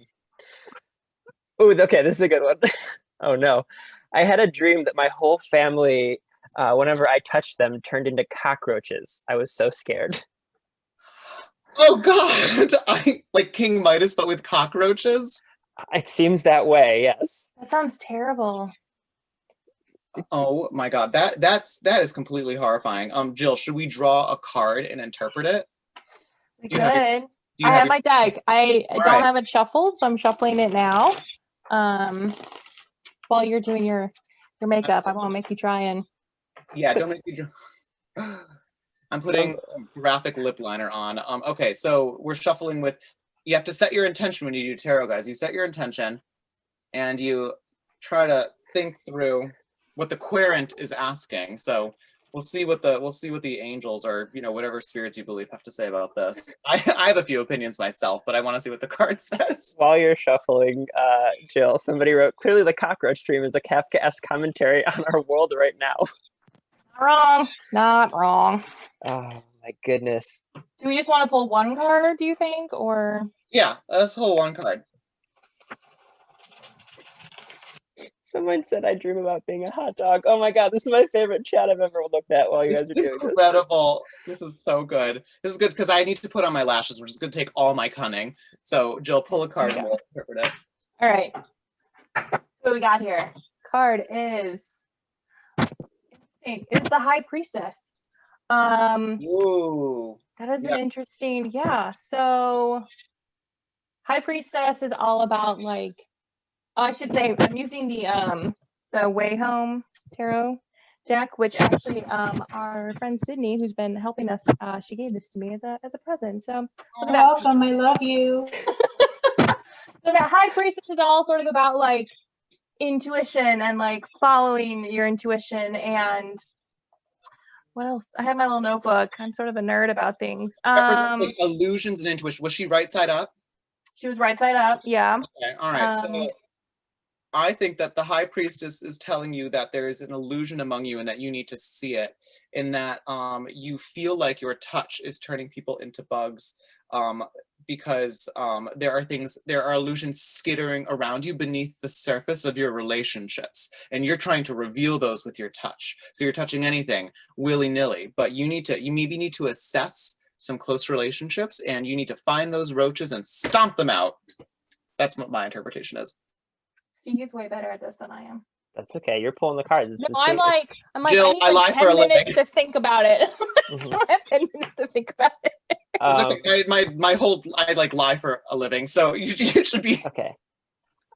okay, this is a good one. Oh no, I had a dream that my whole family, whenever I touched them, turned into cockroaches. I was so scared. Oh God! I like King Midas, but with cockroaches. It seems that way. Yes. That sounds terrible. Oh my God, that is completely horrifying. Jill, should we draw a card and interpret it? We Do you have your- could. I have my deck. I don't right. have it shuffled, so I'm shuffling it now. While you're doing your makeup, I won't make you try and. Yeah, don't make me draw. I'm putting graphic lip liner on. Okay, so we're shuffling with. You have to set your intention when you do tarot, guys. You set your intention, and you try to think through what the querent is asking. So we'll see what the angels or whatever spirits you believe have to say about this. I have a few opinions myself, but I want to see what the card says. While you're shuffling, Jill, somebody wrote, clearly the cockroach dream is a Kafka-esque commentary on our world right now. Wrong. Not wrong. Oh my goodness. Do we just want to pull one card, do you think? Or Yeah, let's pull one card. Someone said I dream about being a hot dog. Oh my god, this is my favorite chat I've ever looked at while you guys are doing this. Incredible. This is so good. This is good because I need to put on my lashes, which is going to take all my cunning. So, Jill, pull a card and we'll interpret it. all right. What we got here? Card is it's the High Priestess. Ooh. That is an interesting, so High Priestess is all about like, I should say I'm using the Way Home Tarot deck, which actually our friend Sydney, who's been helping us, she gave this to me as a present. So You're welcome. I love you. So that High Priestess is all sort of about like intuition and like following your intuition. And what else? I have my little notebook. I'm sort of a nerd about things. Like illusions and intuition. Was she right side up? She was right side up. Yeah. Okay. All right. So I think that the High Priestess is telling you that there is an illusion among you and that you need to see it, in that you feel like your touch is turning people into bugs, because there are illusions skittering around you beneath the surface of your relationships, and you're trying to reveal those with your touch. So you're touching anything willy-nilly, but you maybe need to assess some close relationships, and you need to find those roaches and stomp them out. That's what my interpretation is. See, he's way better at this than I am. That's okay. You're pulling the cards. No, I'm like, Jill, I need like 10 minutes to think about it. Mhm. I don't have 10 minutes to think about it. It's okay. I like lie for a living, so you should be Okay.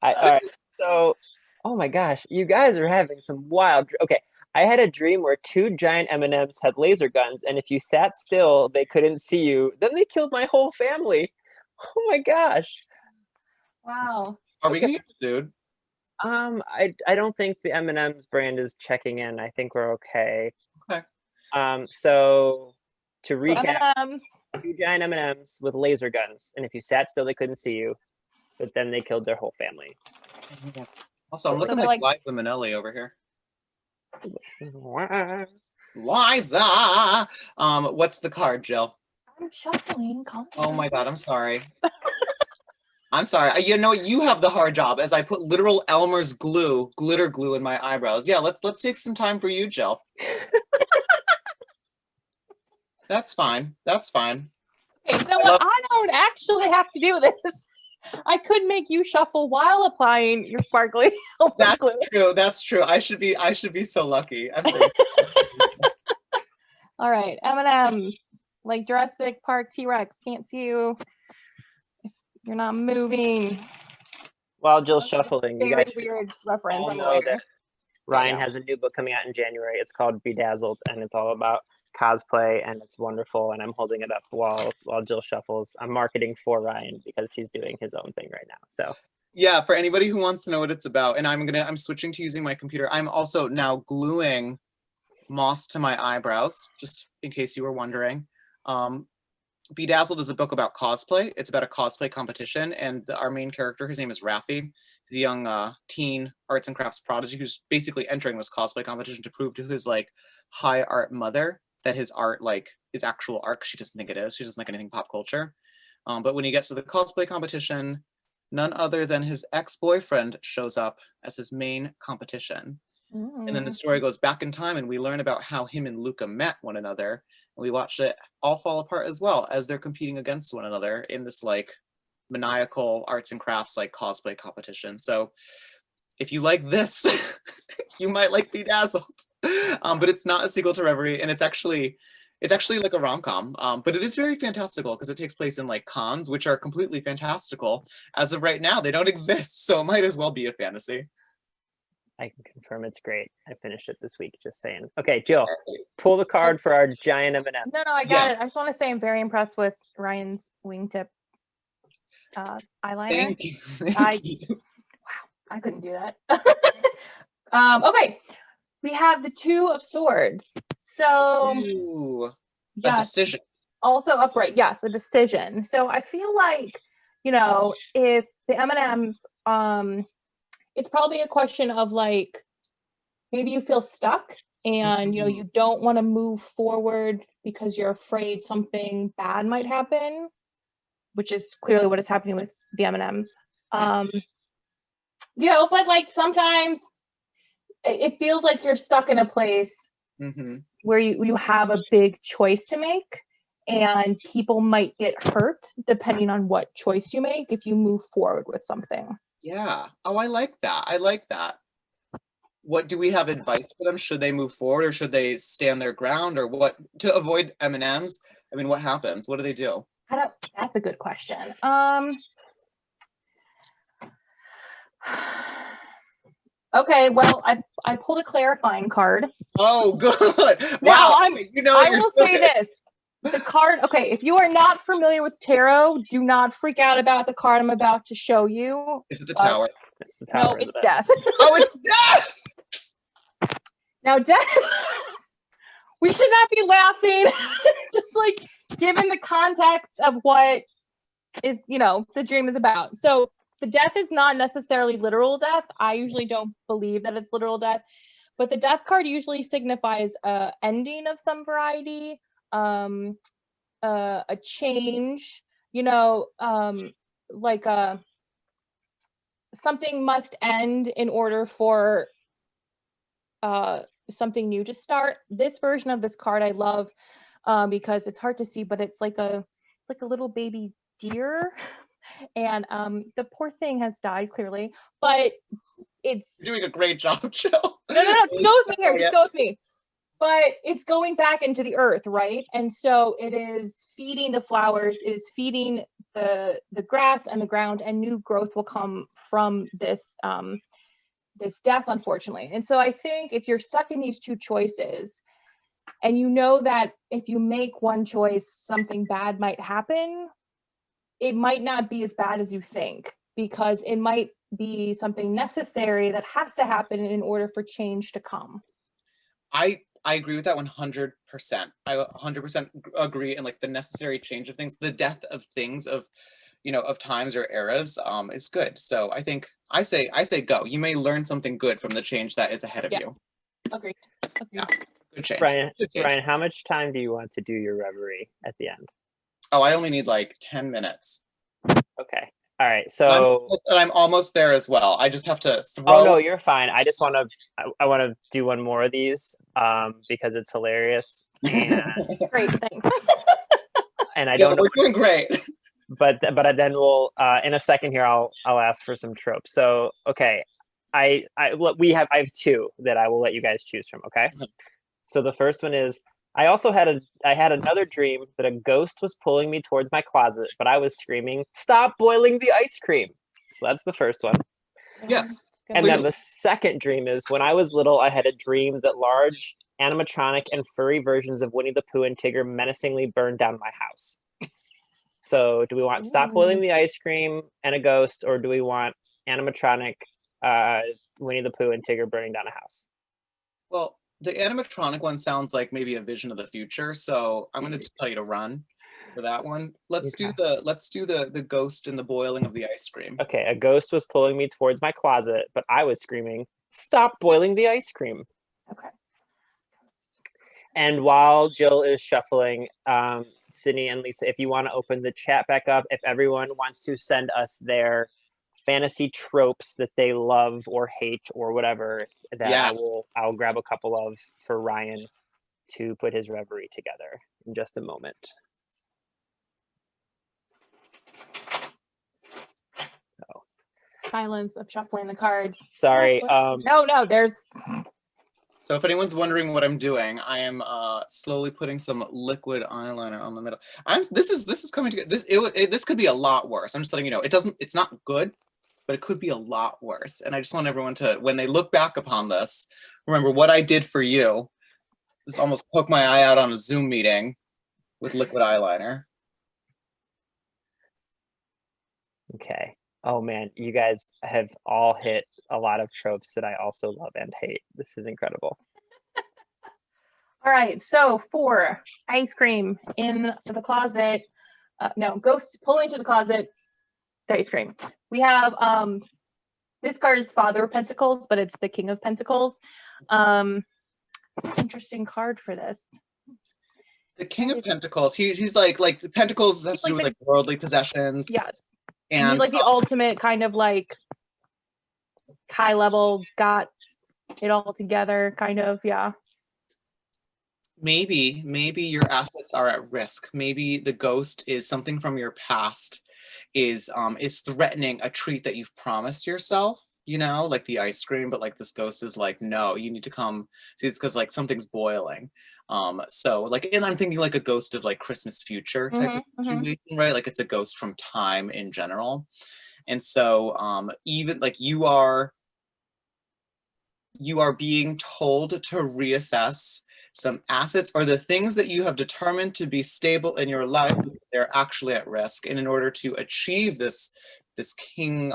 All right. So, oh my gosh, you guys are having some wild. Okay, I had a dream where two giant M&Ms had laser guns, and if you sat still, they couldn't see you. Then they killed my whole family. Oh my gosh. Wow. Are we gonna get sued? I don't think the M&M's brand is checking in. I think we're okay. Okay. So to recap, M&Ms. two giant M&Ms with laser guns, and if you sat still, they couldn't see you. But then they killed their whole family. Also, I'm looking like Liza Minnelli over here. Liza! What's the card, Jill? I'm shuffling. Oh my god, I'm sorry. I'm sorry. You know, you have the hard job as I put literal Elmer's glue, glitter glue in my eyebrows. Yeah, let's take some time for you, Jill. That's fine. That's fine. Okay, so I don't actually have to do this. I could make you shuffle while applying your sparkly That's glue. true. That's true. I should be so lucky. All right, M&M's, like Jurassic Park T-Rex, can't see you if you're not moving. While Jill's shuffling, you guys weird reference. all know that Ryan has a new book coming out in January. It's called Bedazzled, and it's all about cosplay, and it's wonderful. And I'm holding it up while Jill shuffles. I'm marketing for Ryan because he's doing his own thing right now. So yeah, for anybody who wants to know what it's about, and I'm switching to using my computer. I'm also now gluing moss to my eyebrows, just in case you were wondering. Bedazzled is a book about cosplay. It's about a cosplay competition, and our main character, his name is Rafi. He's a young teen arts and crafts prodigy who's basically entering this cosplay competition to prove to his like high art mother that his art like is actual art. She doesn't think it is. She doesn't like anything pop culture. But when he gets to the cosplay competition, none other than his ex-boyfriend shows up as his main competition. And then the story goes back in time, and we learn about how him and Luca met one another. And we watch it all fall apart as well as they're competing against one another in this like maniacal arts and crafts like cosplay competition. So if you like this, you might like Bedazzled. But it's not a sequel to Reverie, and it's actually like a rom-com. But it is very fantastical because it takes place in like cons, which are completely fantastical. As of right now, they don't exist, so it might as well be a fantasy. I can confirm it's great. I finished it this week, just saying. Okay, Jill, pull the card for our giant M&Ms. No, I got it. I just want to say I'm very impressed with Ryan's wingtip eyeliner. Thank you. Thank you. Wow, I couldn't do that. Okay, we have the Two of Swords. So, Ooh, yes, a decision. Also upright. Yes, a decision. So I feel like, you know, if the M&Ms, it's probably a question of like, maybe you feel stuck and you don't want to move forward because you're afraid something bad might happen, which is clearly what is happening with the M&Ms. But like sometimes it feels like you're stuck in a place where you have a big choice to make, and people might get hurt depending on what choice you make if you move forward with something. Yeah. Oh, I like that. I like that. What do we have advice for them? Should they move forward or should they stand their ground, or what to avoid M&Ms? I mean, what happens? What do they do? That's a good question. Okay, well, I pulled a clarifying card. Oh, good. Now, Wow. I will say this. The card, okay, if you are not familiar with tarot, do not freak out about the card I'm about to show you. Is it the tower? It's the tower. No, it's death. Oh, it's death! Now, death, we should not be laughing, just like given the context of what is, the dream is about. So the death is not necessarily literal death. I usually don't believe that it's literal death, but the death card usually signifies a ending of some variety, a change, like something must end in order for something new to start. This version of this card I love because it's hard to see, but it's like a little baby deer, and the poor thing has died clearly, but it's You're doing a great job, Jill. No, just go with me here. Just go with me. But it's going back into the earth, right? And so it is feeding the flowers, it is feeding the grass and the ground, and new growth will come from this this death, unfortunately. And so I think if you're stuck in these two choices, and you know that if you make one choice, something bad might happen, it might not be as bad as you think, because it might be something necessary that has to happen in order for change to come. I agree with that 100%. I 100% agree. And like the necessary change of things, the death of things, of times or eras, is good. So I think I say go. You may learn something good from the change that is ahead of you. Agreed. Yeah. Good change. Ryan, Good change. Ryan, how much time do you want to do your reverie at the end? Oh, I only need like 10 minutes. Okay. All right. So I'm almost there as well. I just have to throw. Oh no, you're fine. I just want to. I want to do one more of these because it's hilarious. And Great, thanks. and I don't know. We're doing great. But then we'll in a second here. I'll ask for some tropes. So okay, I have two that I will let you guys choose from. Okay. So the first one is, I had another dream that a ghost was pulling me towards my closet, but I was screaming, "Stop boiling the ice cream!" So that's the first one. Yeah. And then the second dream is, when I was little, I had a dream that large animatronic and furry versions of Winnie the Pooh and Tigger menacingly burned down my house. So do we want "Stop boiling the ice cream" and a ghost, or do we want animatronic Winnie the Pooh and Tigger burning down a house? Well, the animatronic one sounds like maybe a vision of the future, so I'm going to tell you to run for that one. Let's do the ghost and the boiling of the ice cream. Okay, a ghost was pulling me towards my closet, but I was screaming, "Stop boiling the ice cream." Okay. And while Jill is shuffling, Sydney and Lisa, if you want to open the chat back up, if everyone wants to send us their fantasy tropes that they love or hate or whatever, that I'll grab a couple of for Ryan to put his reverie together in just a moment. So. Silence of shuffling the cards. Sorry. No, there's. So if anyone's wondering what I'm doing, I am slowly putting some liquid eyeliner on the middle. This is coming together. This could be a lot worse. I'm just letting you know. It's not good, but it could be a lot worse. And I just want everyone to, when they look back upon this, remember what I did for you. This almost poked my eye out on a Zoom meeting with liquid eyeliner. Okay. Oh man, you guys have all hit a lot of tropes that I also love and hate. This is incredible. All right, so for ice cream in the closet, ghost pulling to the closet, the ice cream. We have this card is Father of Pentacles, but it's the King of Pentacles. interesting card for this. The King of Pentacles. He's like the Pentacles has to do with like worldly possessions. Yeah. And he's like the ultimate kind of like high level, got it all together kind of, yeah. maybe your assets are at risk. Maybe the ghost is something from your past is threatening a treat that you've promised yourself, you know, like the ice cream, but like this ghost is like, no, you need to come see. It's because like something's boiling. So like, and I'm thinking like a ghost of like Christmas future type of situation, right? Like it's a ghost from time in general. And so even like you are being told to reassess some assets or the things that you have determined to be stable in your life. They're actually at risk, and in order to achieve this king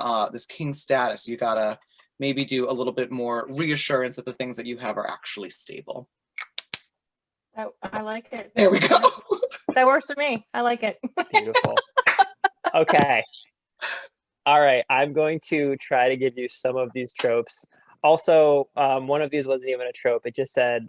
status, you gotta maybe do a little bit more reassurance that the things that you have are actually stable. I like it. There we go. That works for me. I like it. Beautiful. Okay. All right. I'm going to try to give you some of these tropes. Also, one of these wasn't even a trope. It just said,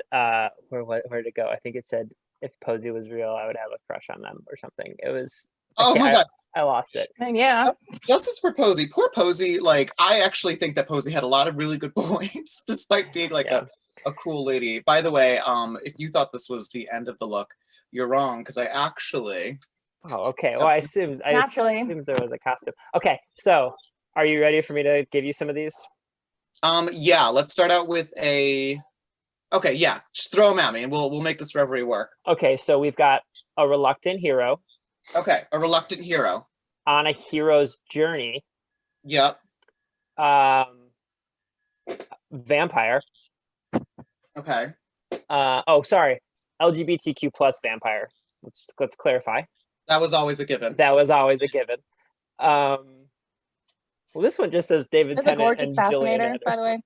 where'd it go? I think it said, if Posey was real, I would have a crush on them or something. It was, oh my God. I lost it. Yeah. Justice for Posey. Poor Posey. Like, I actually think that Posey had a lot of really good points, despite being like a cool lady. By the way, if you thought this was the end of the look, you're wrong, because I actually... Oh, okay. Well, I assumed there was a costume. Okay, so are you ready for me to give you some of these? Yeah, let's start out with a... Okay, yeah, just throw them at me and we'll make this reverie work. Okay, so we've got a reluctant hero. Okay, a reluctant hero. On a hero's journey. Yep. Vampire. Okay. Oh, sorry. LGBTQ plus vampire. Let's clarify. That was always a given. That was always a given. Well, this one just says David Tennant and Gillian Anderson. By the way.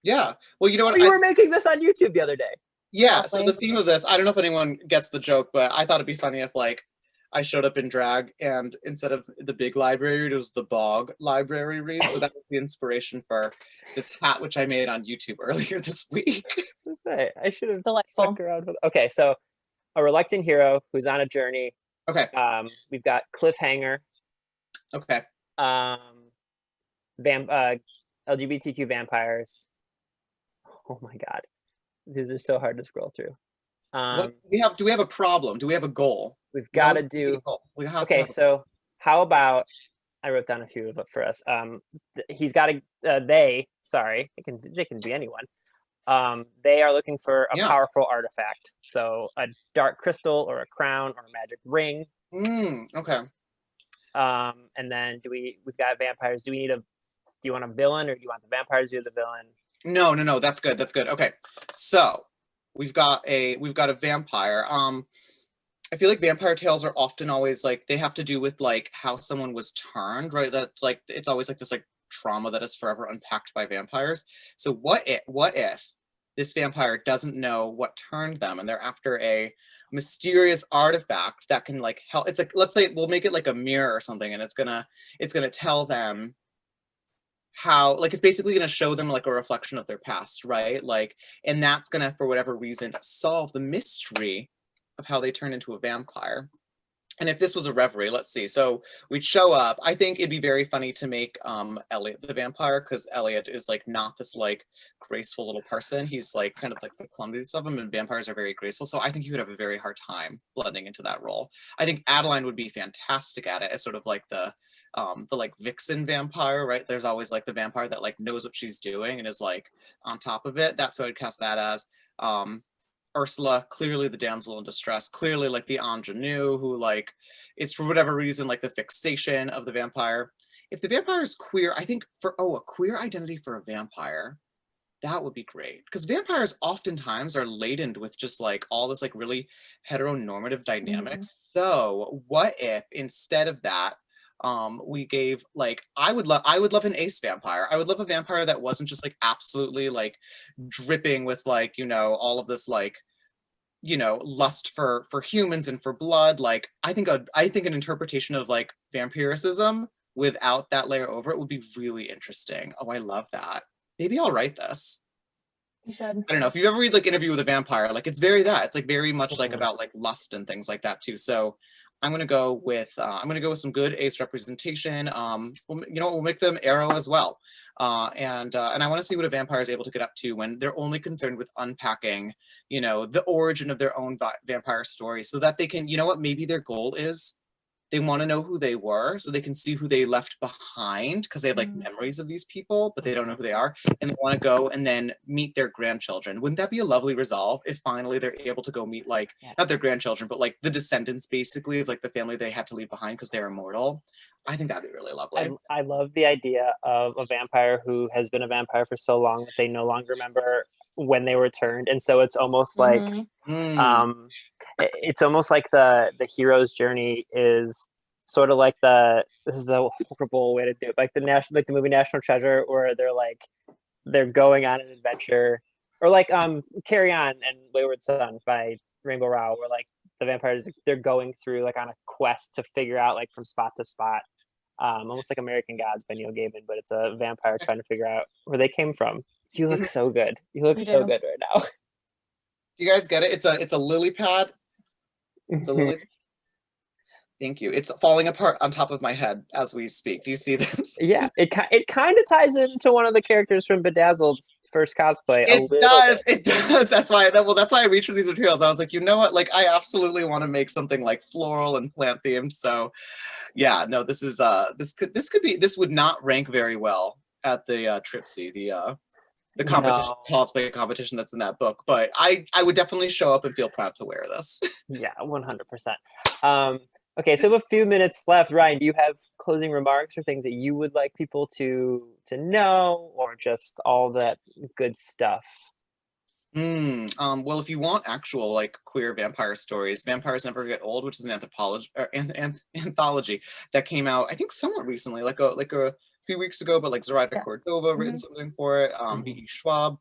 Yeah. Well, you know what? You were making this on YouTube the other day. Yeah. So the theme of this, I don't know if anyone gets the joke, but I thought it'd be funny if like I showed up in drag and instead of the big library, it was the bog library read. So that was the inspiration for this hat, which I made on YouTube earlier this week. I should have stuck around with. Okay, so a reluctant hero who's on a journey. Okay. We've got cliffhanger. Okay. LGBTQ vampires. Oh my God, these are so hard to scroll through. Do we have a problem? Do we have a goal? We've got to do. Okay, so how about I wrote down a few of it for us. He's got a. They can be anyone. They are looking for a powerful artifact. So a dark crystal or a crown or a magic ring. Okay. And then we've got vampires. Do you want a villain or do you want the vampires to be the villain? No, that's good. Okay. So we've got a vampire. I feel like vampire tales are often always like they have to do with like how someone was turned, right? That's like it's always like this like trauma that is forever unpacked by vampires. So what if this vampire doesn't know what turned them and they're after a mysterious artifact that can like help? It's like, let's say we'll make it like a mirror or something, and it's gonna tell them how, like, it's basically going to show them like a reflection of their past, right? Like, and that's going to, for whatever reason, solve the mystery of how they turn into a vampire. And if this was a reverie, let's see. So we'd show up. I think it'd be very funny to make Elliot the vampire, because Elliot is like not this like graceful little person. He's like kind of like the clumsiest of them, and vampires are very graceful. So I think he would have a very hard time blending into that role. I think Adeline would be fantastic at it as sort of like the like vixen vampire, right? There's always like the vampire that like knows what she's doing and is like on top of it. That's what I'd cast that as. Ursula, clearly the damsel in distress, clearly like the ingenue who like it's for whatever reason like the fixation of the vampire. If the vampire is queer, I think for a queer identity for a vampire, that would be great, because vampires oftentimes are laden with just like all this like really heteronormative dynamics. So what if instead of that we gave like I would love an ace vampire. I would love a vampire that wasn't just like absolutely like dripping with like, you know, all of this like, you know, lust for humans and for blood. Like I think an interpretation of like vampiricism without that layer over it would be really interesting. Oh, I love that. Maybe I'll write this. You should. I don't know if you've ever read like Interview with a Vampire, like it's very that. It's like very much like Mhm. about like lust and things like that too. So I'm gonna go with some good ace representation. You know, we'll make them arrow as well. And I want to see what a vampire is able to get up to when they're only concerned with unpacking, you know, the origin of their own vampire story, so that they can, you know what, maybe their goal is they want to know who they were so they can see who they left behind, because they have like memories of these people, but they don't know who they are. And they want to go and then meet their grandchildren. Wouldn't that be a lovely resolve if finally they're able to go meet like, not their grandchildren, but like the descendants basically of like the family they had to leave behind because they're immortal? I think that'd be really lovely. I love the idea of a vampire who has been a vampire for so long that they no longer remember when they were turned. And so it's almost like it's almost like the hero's journey is sort of like this is a horrible way to do it, like the movie National Treasure, where they're going on an adventure, or like Carry On and Wayward Son by Rainbow Rowell, where like the vampires, they're going through like on a quest to figure out like from spot to spot, almost like American Gods by Neil Gaiman, but it's a vampire trying to figure out where they came from. You look so good. You look so good right now. You guys get it? It's a lily pad. It's a lily. Thank you. It's falling apart on top of my head as we speak. Do you see this? Yeah, it kind of ties into one of the characters from Bedazzeled's first cosplay. It does. It does. That's why I reached for these materials. I was like, you know what? Like, I absolutely want to make something like floral and plant themed. So, yeah, no, this would not rank very well at the Tripsy, the competition, cosplay competition that's in that book. But I would definitely show up and feel proud to wear this. Yeah, 100%. Okay, so we have a few minutes left. Ryan, do you have closing remarks or things that you would like people to know, or just all that good stuff? Well, if you want actual like queer vampire stories, Vampires Never Get Old, which is an anthology that came out, I think, somewhat recently, like a few weeks ago, but like Zoraida Cordova written something for it. V.E. Schwab.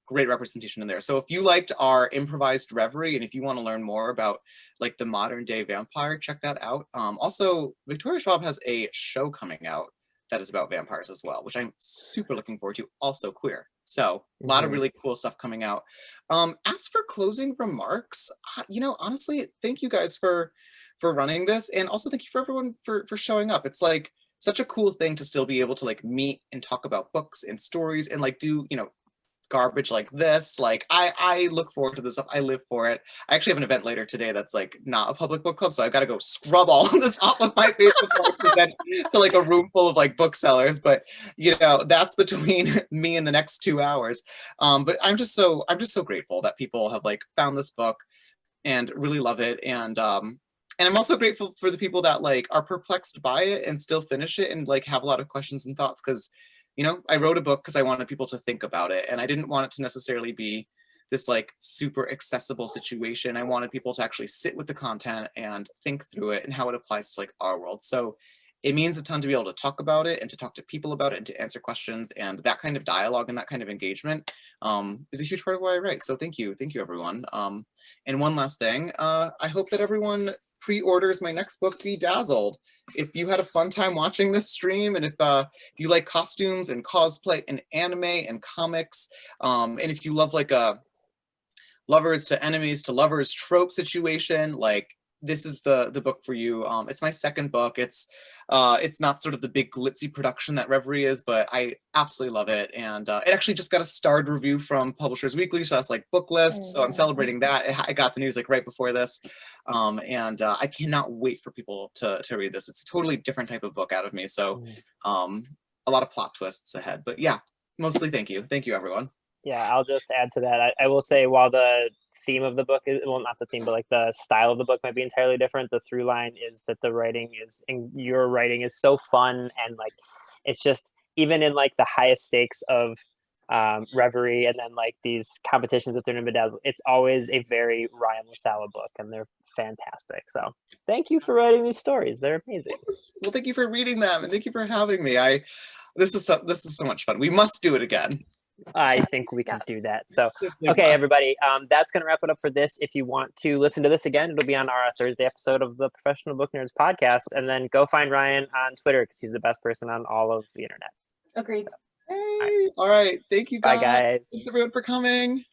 Great representation in there. So if you liked our improvised reverie, and if you want to learn more about like the modern day vampire, check that out. Also, Victoria Schwab has a show coming out that is about vampires as well, which I'm super looking forward to, also queer. So a lot of really cool stuff coming out. As for closing remarks, you know, honestly, thank you guys for running this, and also thank you for everyone for showing up. It's like such a cool thing to still be able to like meet and talk about books and stories and like do, you know, garbage like this. Like I look forward to this stuff. I live for it. I actually have an event later today that's like not a public book club, so I've got to go scrub all of this off of my face before I present to like a room full of like booksellers. But you know, that's between me and the next 2 hours. But I'm just so grateful that people have like found this book and really love it. And I'm also grateful for the people that like are perplexed by it and still finish it and like have a lot of questions and thoughts, because you know, I wrote a book because I wanted people to think about it, and I didn't want it to necessarily be this like super accessible situation. I wanted people to actually sit with the content and think through it and how it applies to like our world. So it means a ton to be able to talk about it and to talk to people about it and to answer questions, and that kind of dialogue and that kind of engagement is a huge part of why I write. So thank you everyone. And one last thing, I hope that everyone pre-orders my next book, Bedazzled. If you had a fun time watching this stream, and if you like costumes and cosplay and anime and comics, and if you love like a lovers to enemies to lovers trope situation, like this is the book for you. It's my second book. It's not sort of the big glitzy production that Reverie is, but I absolutely love it. And it actually just got a starred review from Publishers Weekly, so that's like book list. So I'm celebrating that. I got the news like right before this. And I cannot wait for people to read this. It's a totally different type of book out of me. So a lot of plot twists ahead. But yeah, mostly thank you. Thank you, everyone. Yeah, I'll just add to that. I will say, while the theme of the book is, well, not the theme, but like the style of the book might be entirely different, the through line is that the writing is, and your writing is so fun, and like it's just, even in like the highest stakes of Reverie and then like these competitions with and Bedazzled, it's always a very Ryan La Sala book, and they're fantastic. So thank you for writing these stories. They're amazing. Well, thank you for reading them, and thank you for having me. This is so much fun. We must do it again. I think we can do that. So, okay, everybody, that's going to wrap it up for this. If you want to listen to this again, it'll be on our Thursday episode of the Professional Book Nerds podcast. And then go find Ryan on Twitter, because he's the best person on all of the internet. Agreed. Hey, all right. Thank you Bye, guys. guys. Thanks everyone for coming.